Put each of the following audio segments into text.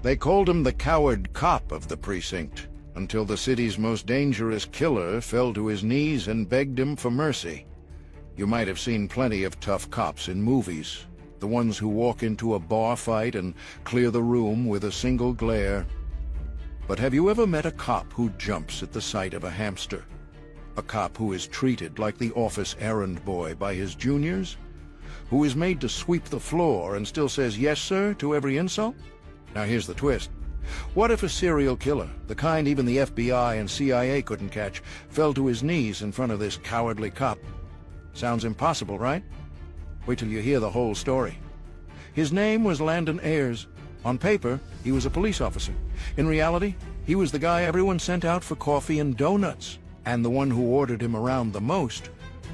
They called him the coward cop of the precinct, until the city's most dangerous killer fell to his knees and begged him for mercy. You might have seen plenty of tough cops in movies, the ones who walk into a bar fight and clear the room with a single glare. But have you ever met a cop who jumps at the sight of a hamster? A cop who is treated like the office errand boy by his juniors? Who is made to sweep the floor and still says yes sir to every insult? Now here's the twist. What if a serial killer, the kind even the FBI and CIA couldn't catch, fell to his knees in front of this cowardly cop? Sounds impossible, right? Wait till you hear the whole story. His name was Landon Ayers. On paper, he was a police officer. In reality, he was the guy everyone sent out for coffee and donuts. And the one who ordered him around the most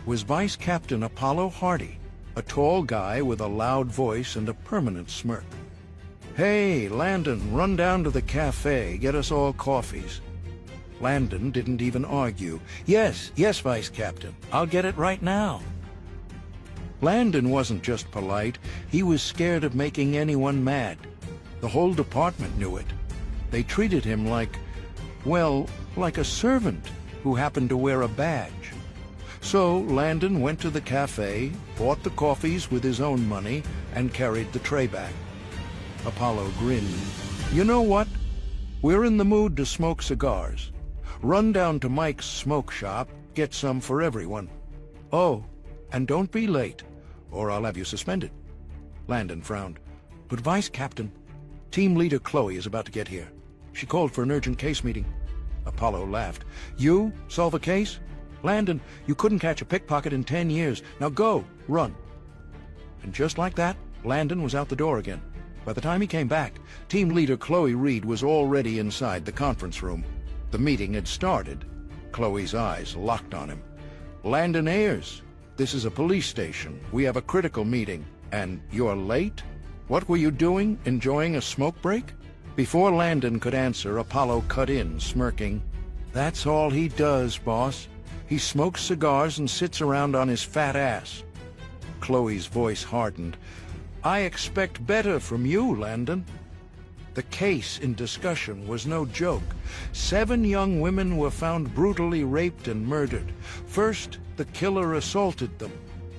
was Vice Captain Apollo Hardy, a tall guy with a loud voice and a permanent smirk. "Hey, Landon, run down to the cafe, get us all coffees." Landon didn't even argue. Yes, Vice Captain, I'll get it right now." Landon wasn't just polite, he was scared of making anyone mad. The whole department knew it. They treated him like, well, like a servant who happened to wear a badge. So Landon went to the cafe, bought the coffees with his own money, and carried the tray back. Apollo grinned. "You know what? We're in the mood to smoke cigars. Run down to Mike's smoke shop, get some for everyone. Oh, and don't be late, or I'll have you suspended." Landon frowned. "But Vice Captain, Team Leader Chloe is about to get here. She called for an urgent case meeting." Apollo laughed. "You solve a case? Landon, you couldn't catch a pickpocket in 10 years. Now go, run." And just like that, Landon was out the door again. By the time he came back, Team Leader Chloe Reed was already inside the conference room. The meeting had started. Chloe's eyes locked on him. "Landon Ayers, this is a police station. We have a critical meeting. And you're late? What were you doing? Enjoying a smoke break?" Before Landon could answer, Apollo cut in, smirking. "That's all he does, boss. He smokes cigars and sits around on his fat ass." Chloe's voice hardened. "I expect better from you, Landon." The case in discussion was no joke. 7 young women were found brutally raped and murdered. First, the killer assaulted them,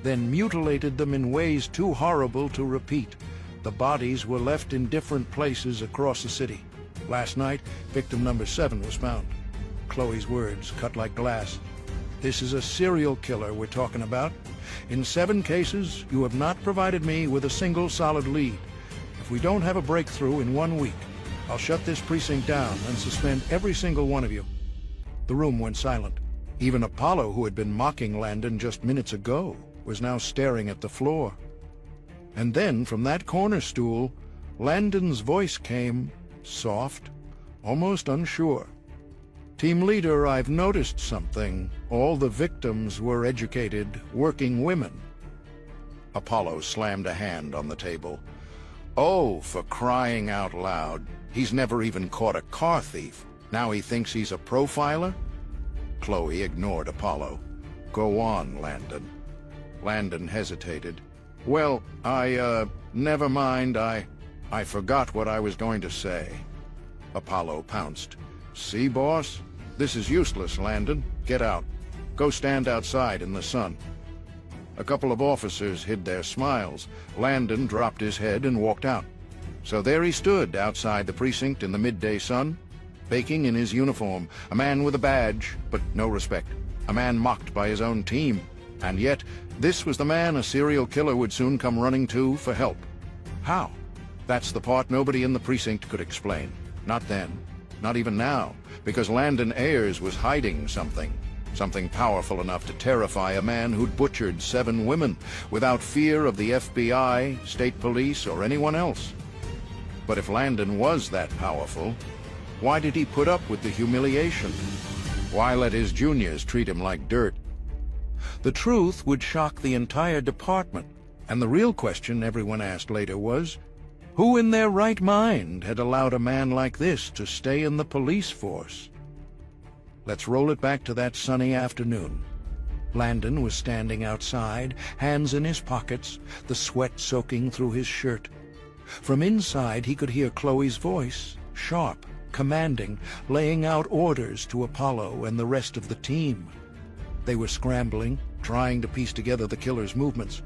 then mutilated them in ways too horrible to repeat. The bodies were left in different places across the city. Last night, victim number 7 was found. Chloe's words cut like glass. "This is a serial killer we're talking about. In 7 cases, you have not provided me with a single solid lead. If we don't have a breakthrough in 1 week, I'll shut this precinct down and suspend every single one of you." The room went silent. Even Apollo, who had been mocking Landon just minutes ago, was now staring at the floor. And then, from that corner stool, Landon's voice came, soft, almost unsure. "Team Leader, I've noticed something. All the victims were educated, working women." Apollo slammed a hand on the table. "Oh, for crying out loud. He's never even caught a car thief. Now he thinks he's a profiler?" Chloe ignored Apollo. "Go on, Landon." Landon hesitated. "Well, never mind. I forgot what I was going to say." Apollo pounced. "See, boss? This is useless, Landon. Get out. Go stand outside in the sun." A couple of officers hid their smiles. Landon dropped his head and walked out. So there he stood outside the precinct in the midday sun, baking in his uniform, a man with a badge, but no respect, a man mocked by his own team. And yet, this was the man a serial killer would soon come running to for help. How? That's the part nobody in the precinct could explain. Not then, not even now, because Landon Ayers was hiding something powerful enough to terrify a man who'd butchered 7 women without fear of the FBI, state police, or anyone else. But if Landon was that powerful, why did he put up with the humiliation? Why let his juniors treat him like dirt? The truth would shock the entire department, and the real question everyone asked later was, who in their right mind had allowed a man like this to stay in the police force? Let's roll it back to that sunny afternoon. Landon was standing outside, hands in his pockets, the sweat soaking through his shirt. From inside he could hear Chloe's voice, sharp, commanding, laying out orders to Apollo and the rest of the team. They were scrambling, trying to piece together the killer's movements.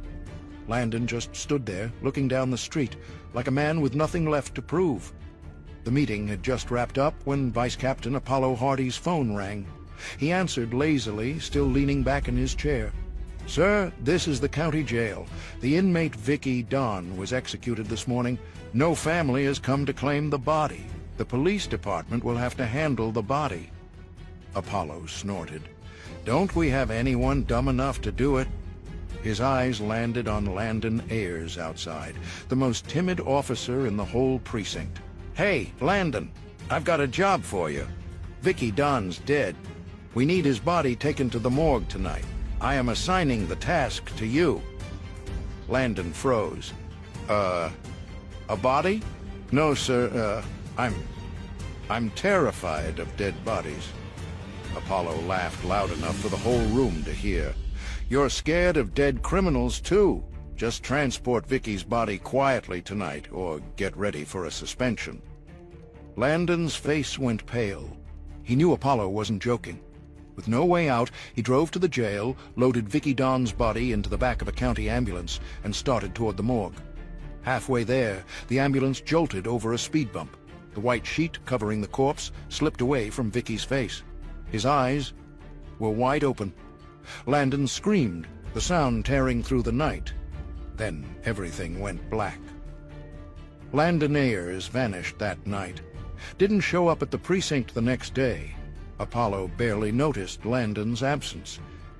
Landon just stood there, looking down the street, like a man with nothing left to prove. The meeting had just wrapped up when Vice Captain Apollo Hardy's phone rang. He answered lazily, still leaning back in his chair. "Sir, this is the county jail. The inmate Vicky Don was executed this morning. No family has come to claim the body. The police department will have to handle the body." Apollo snorted. "Don't we have anyone dumb enough to do it?" His eyes landed on Landon Ayers outside, the most timid officer in the whole precinct. "Hey, Landon, I've got a job for you. Vicky Don's dead. We need his body taken to the morgue tonight. I am assigning the task to you." Landon froze. A body? No, sir, I'm terrified of dead bodies." Apollo laughed loud enough for the whole room to hear. "You're scared of dead criminals, too. Just transport Vicky's body quietly tonight, or get ready for a suspension." Landon's face went pale. He knew Apollo wasn't joking. With no way out, he drove to the jail, loaded Vicky Don's body into the back of a county ambulance, and started toward the morgue. Halfway there, the ambulance jolted over a speed bump. The white sheet covering the corpse slipped away from Vicky's face. His eyes were wide open. Landon screamed, the sound tearing through the night. Then everything went black. Landon Ayers vanished that night. Didn't show up at the precinct the next day. Apollo barely noticed Landon's absence.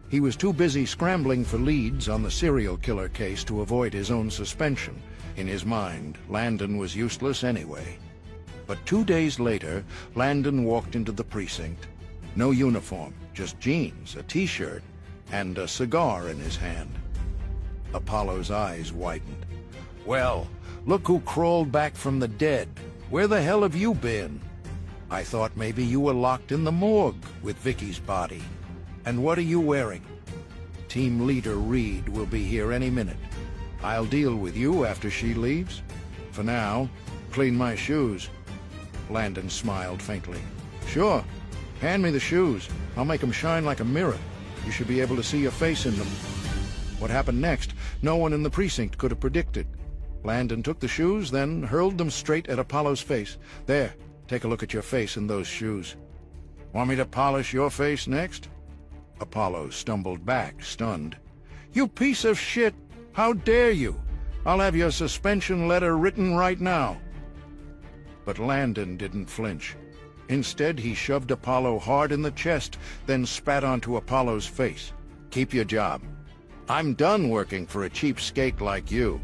He was too busy scrambling for leads on the serial killer case to avoid his own suspension. In his mind, Landon was useless anyway. But 2 days later, Landon walked into the precinct. No uniform, just jeans, a t-shirt, and a cigar in his hand. Apollo's eyes widened. "Well, look who crawled back from the dead. Where the hell have you been? I thought maybe you were locked in the morgue with Vicky's body. And what are you wearing? Team leader Reed will be here any minute. I'll deal with you after she leaves. For now, clean my shoes." Landon smiled faintly. "Sure. Hand me the shoes. I'll make them shine like a mirror. You should be able to see your face in them." What happened next, no one in the precinct could have predicted. Landon took the shoes, then hurled them straight at Apollo's face. "There, take a look at your face in those shoes." "Want me to polish your face next?" Apollo stumbled back, stunned. "You piece of shit! How dare you! I'll have your suspension letter written right now." But Landon didn't flinch. Instead, he shoved Apollo hard in the chest, then spat onto Apollo's face. "Keep your job. I'm done working for a cheapskate like you,"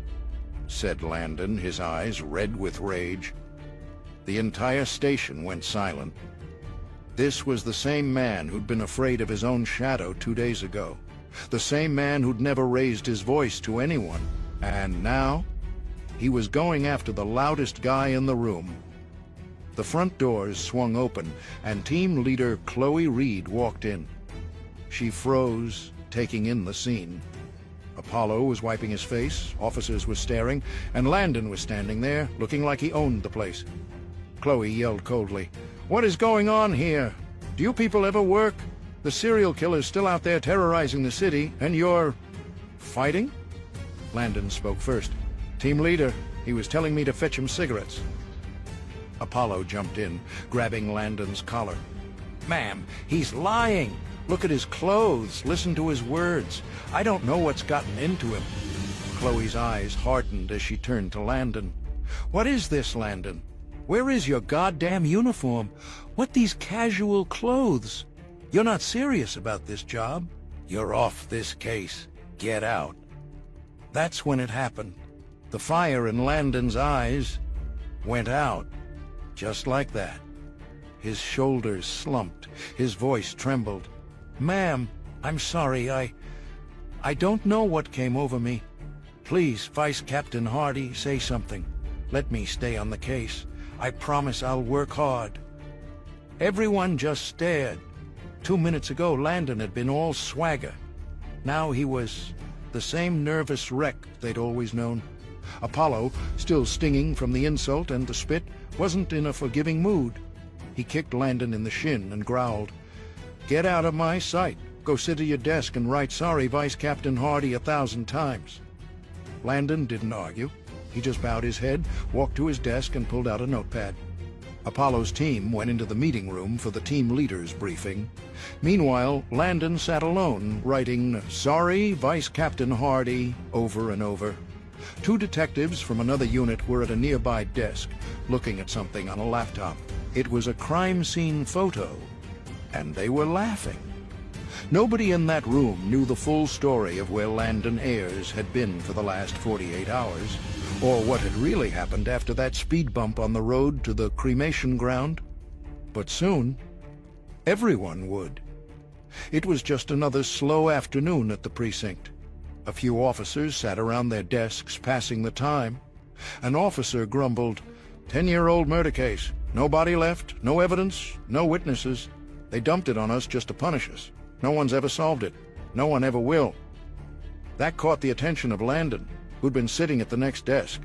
said Landon, his eyes red with rage. The entire station went silent. This was the same man who'd been afraid of his own shadow 2 days ago. The same man who'd never raised his voice to anyone. And now, he was going after the loudest guy in the room. The front doors swung open, and team leader Chloe Reed walked in. She froze, taking in the scene. Apollo was wiping his face, officers were staring, and Landon was standing there, looking like he owned the place. Chloe yelled coldly, "What is going on here? Do you people ever work? The serial killer's still out there terrorizing the city, and you're fighting?" Landon spoke first. "Team leader, he was telling me to fetch him cigarettes." Apollo jumped in, grabbing Landon's collar. "Ma'am, he's lying. Look at his clothes. Listen to his words. I don't know what's gotten into him." Chloe's eyes hardened as she turned to Landon. "What is this, Landon? Where is your goddamn uniform? What these casual clothes? You're not serious about this job. You're off this case. Get out." That's when it happened. The fire in Landon's eyes went out. Just like that. His shoulders slumped. His voice trembled. "Ma'am, I'm sorry. I don't know what came over me. Please, Vice Captain Hardy, say something. Let me stay on the case. I promise I'll work hard." Everyone just stared. 2 minutes ago, Landon had been all swagger. Now he was the same nervous wreck they'd always known. Apollo, still stinging from the insult and the spit, wasn't in a forgiving mood. He kicked Landon in the shin and growled, "Get out of my sight. Go sit at your desk and write 'Sorry, Vice Captain Hardy' 1,000 times." Landon didn't argue. He just bowed his head, walked to his desk, and pulled out a notepad. Apollo's team went into the meeting room for the team leaders' briefing. Meanwhile, Landon sat alone, writing "Sorry, Vice Captain Hardy" over and over. Two detectives from another unit were at a nearby desk, looking at something on a laptop. It was a crime scene photo, and they were laughing. Nobody in that room knew the full story of where Landon Ayers had been for the last 48 hours, or what had really happened after that speed bump on the road to the cremation ground. But soon, everyone would. It was just another slow afternoon at the precinct. A few officers sat around their desks passing the time. An officer grumbled, "10-year-old murder case. No body left, no evidence, no witnesses. They dumped it on us just to punish us. No one's ever solved it. No one ever will." That caught the attention of Landon, who'd been sitting at the next desk.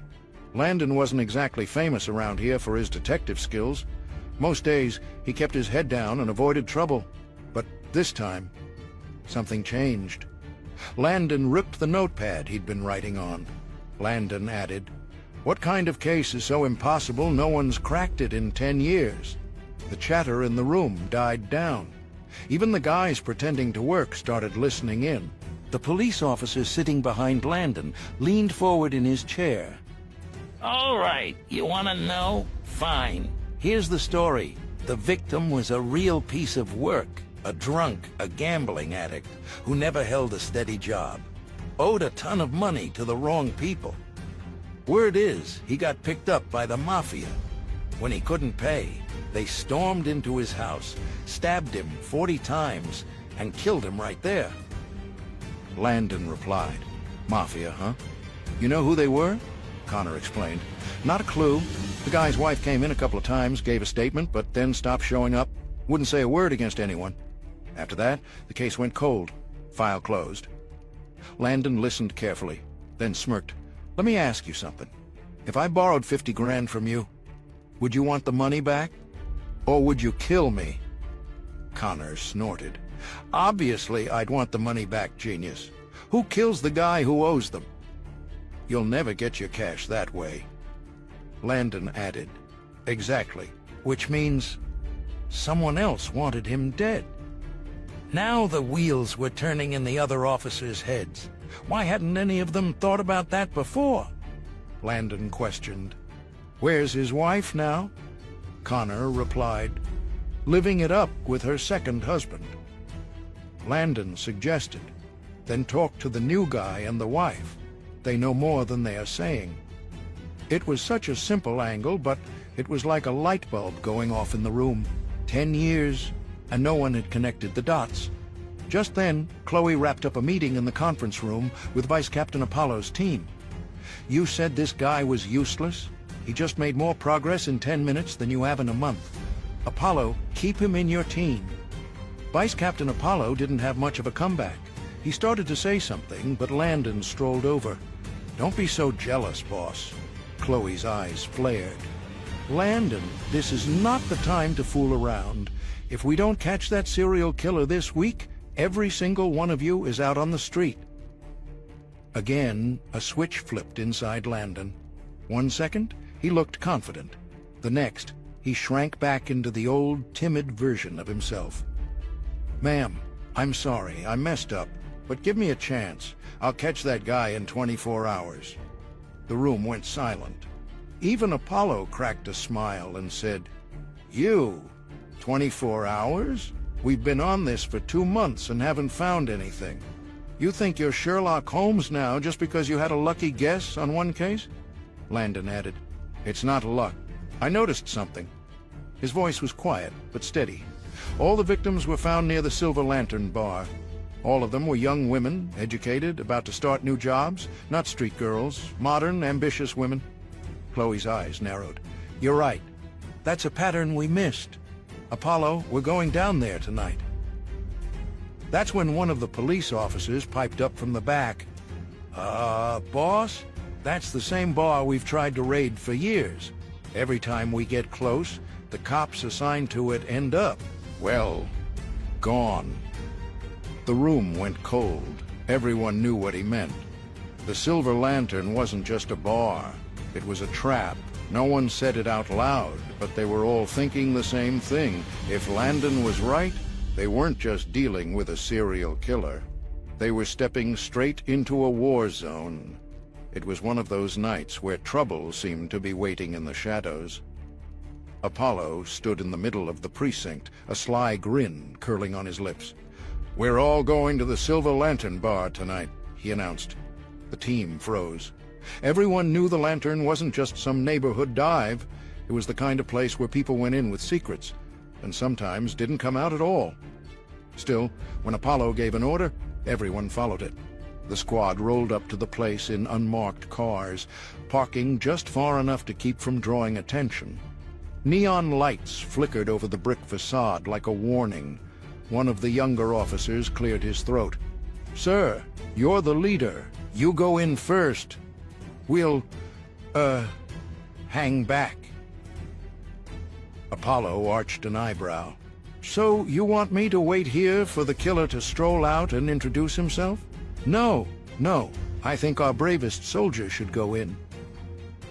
Landon wasn't exactly famous around here for his detective skills. Most days, he kept his head down and avoided trouble. But this time, something changed. Landon ripped the notepad he'd been writing on. Landon added, "What kind of case is so impossible no one's cracked it in 10 years? The chatter in the room died down. Even the guys pretending to work started listening in. The police officer sitting behind Landon leaned forward in his chair. "All right, you want to know? Fine. Here's the story. The victim was a real piece of work, a drunk, a gambling addict who never held a steady job. Owed a ton of money to the wrong people. Word is, he got picked up by the Mafia. When he couldn't pay, they stormed into his house, stabbed him 40 times, and killed him right there." Landon replied, "Mafia, huh? You know who they were?" Connor explained. "Not a clue. The guy's wife came in a couple of times, gave a statement, but then stopped showing up. Wouldn't say a word against anyone. After that, the case went cold. File closed." Landon listened carefully, then smirked. "Let me ask you something. If I borrowed 50 grand from you, would you want the money back? Or would you kill me?" Connor snorted. "Obviously, I'd want the money back, genius. Who kills the guy who owes them? You'll never get your cash that way." Landon added, "Exactly, which means someone else wanted him dead." Now the wheels were turning in the other officers' heads. Why hadn't any of them thought about that before? Landon questioned. "Where's his wife now?" Connor replied, "Living it up with her second husband." Landon suggested, "Then talk to the new guy and the wife. They know more than they are saying." It was such a simple angle, but it was like a light bulb going off in the room. 10 years, and no one had connected the dots. Just then, Chloe wrapped up a meeting in the conference room with Vice Captain Apollo's team. "You said this guy was useless? He just made more progress in 10 minutes than you have in a month. Apollo, keep him in your team." Vice Captain Apollo didn't have much of a comeback. He started to say something, but Landon strolled over. "Don't be so jealous, boss." Chloe's eyes flared. "Landon, this is not the time to fool around. If we don't catch that serial killer this week, every single one of you is out on the street." Again, a switch flipped inside Landon. 1 second, he looked confident. The next, he shrank back into the old, timid version of himself. "Ma'am, I'm sorry, I messed up, but give me a chance. I'll catch that guy in 24 hours. The room went silent. Even Apollo cracked a smile and said, "You? 24 hours? We've been on this for 2 months and haven't found anything. You think you're Sherlock Holmes now just because you had a lucky guess on one case?" Landon added, "It's not luck. I noticed something." His voice was quiet, but steady. All the victims were found near the Silver Lantern bar. All of them were young women, educated, about to start new jobs, not street girls, modern, ambitious women. Chloe's eyes narrowed. "You're right. That's a pattern we missed. Apollo, we're going down there tonight." That's when one of the police officers piped up from the back. Boss? That's the same bar we've tried to raid for years. Every time we get close, the cops assigned to it end up, Well, gone. The room went cold. Everyone knew what he meant. The Silver Lantern wasn't just a bar. It was a trap. No one said it out loud, but they were all thinking the same thing. If Landon was right, they weren't just dealing with a serial killer. They were stepping straight into a war zone. It was one of those nights where trouble seemed to be waiting in the shadows. Apollo stood in the middle of the precinct, a sly grin curling on his lips. "We're all going to the Silver Lantern bar tonight," he announced. The team froze. Everyone knew the Lantern wasn't just some neighborhood dive. It was the kind of place where people went in with secrets, and sometimes didn't come out at all. Still, when Apollo gave an order, everyone followed it. The squad rolled up to the place in unmarked cars, parking just far enough to keep from drawing attention. Neon lights flickered over the brick facade like a warning. One of the younger officers cleared his throat. "Sir, you're the leader. You go in first. We'll, hang back." Apollo arched an eyebrow. "So you want me to wait here for the killer to stroll out and introduce himself? No, no. I think our bravest soldier should go in."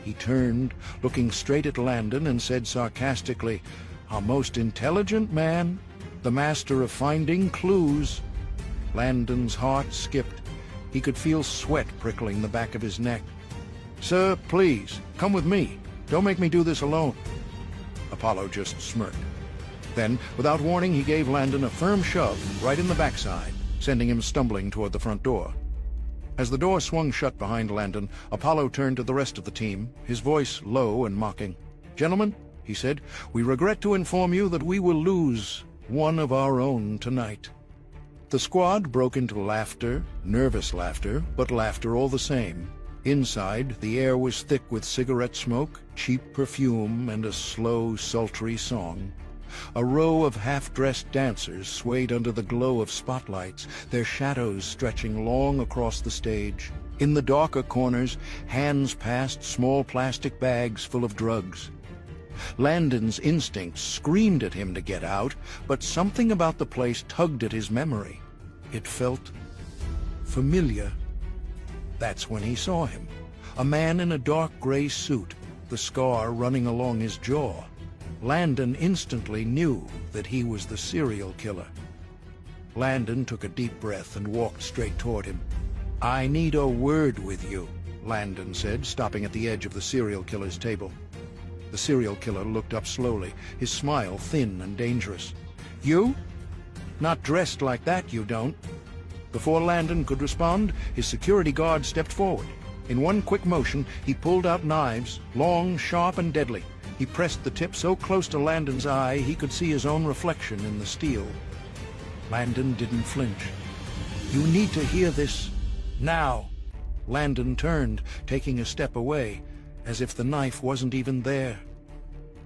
He turned, looking straight at Landon, and said sarcastically, "Our most intelligent man, the master of finding clues." Landon's heart skipped. He could feel sweat prickling the back of his neck. "Sir, please, come with me. Don't make me do this alone." Apollo just smirked. Then, without warning, he gave Landon a firm shove right in the backside, sending him stumbling toward the front door. As the door swung shut behind Landon, Apollo turned to the rest of the team, his voice low and mocking. "Gentlemen," he said, "we regret to inform you that we will lose one of our own tonight." The squad broke into laughter, nervous laughter, but laughter all the same. Inside, the air was thick with cigarette smoke, cheap perfume, and a slow, sultry song. A row of half-dressed dancers swayed under the glow of spotlights, their shadows stretching long across the stage. In the darker corners, hands passed small plastic bags full of drugs. Landon's instincts screamed at him to get out, but something about the place tugged at his memory. It felt familiar. That's when he saw him, a man in a dark gray suit, the scar running along his jaw. Landon instantly knew that he was the serial killer. Landon took a deep breath and walked straight toward him. "I need a word with you," Landon said, stopping at the edge of the serial killer's table. The serial killer looked up slowly, his smile thin and dangerous. "You? Not dressed like that, you don't." Before Landon could respond, his security guard stepped forward. In one quick motion, he pulled out knives, long, sharp, and deadly. He pressed the tip so close to Landon's eye he could see his own reflection in the steel. Landon didn't flinch. "You need to hear this now." Landon turned, taking a step away, as if the knife wasn't even there.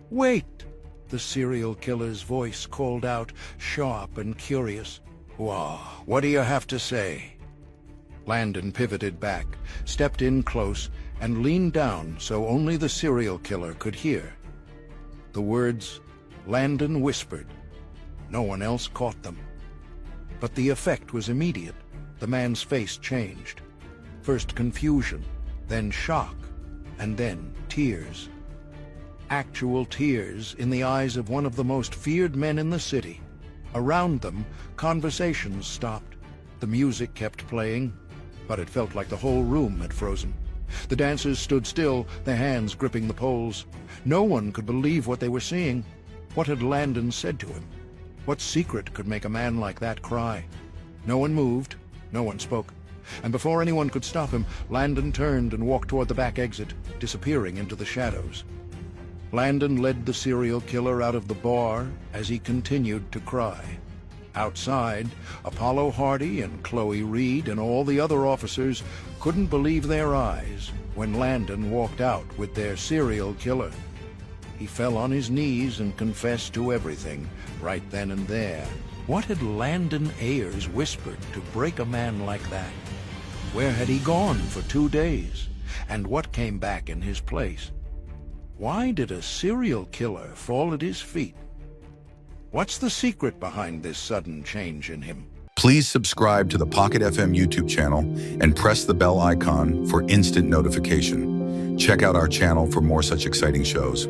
"Wait!" the serial killer's voice called out, sharp and curious. What do you have to say?" Landon pivoted back, stepped in close, and leaned down so only the serial killer could hear. The words Landon whispered. No one else caught them. But the effect was immediate. The man's face changed. First confusion, then shock, and then tears. Actual tears in the eyes of one of the most feared men in the city. Around them, conversations stopped. The music kept playing, but it felt like the whole room had frozen. The dancers stood still, their hands gripping the poles. No one could believe what they were seeing. What had Landon said to him? What secret could make a man like that cry? No one moved, no one spoke. And before anyone could stop him, Landon turned and walked toward the back exit, disappearing into the shadows. Landon led the serial killer out of the bar as he continued to cry. Outside, Apollo Hardy and Chloe Reed and all the other officers couldn't believe their eyes when Landon walked out with their serial killer. He fell on his knees and confessed to everything, right then and there. What had Landon Ayers whispered to break a man like that? Where had he gone for 2 days? And what came back in his place? Why did a serial killer fall at his feet? What's the secret behind this sudden change in him? Please subscribe to the Pocket FM YouTube channel and press the bell icon for instant notification. Check out our channel for more such exciting shows.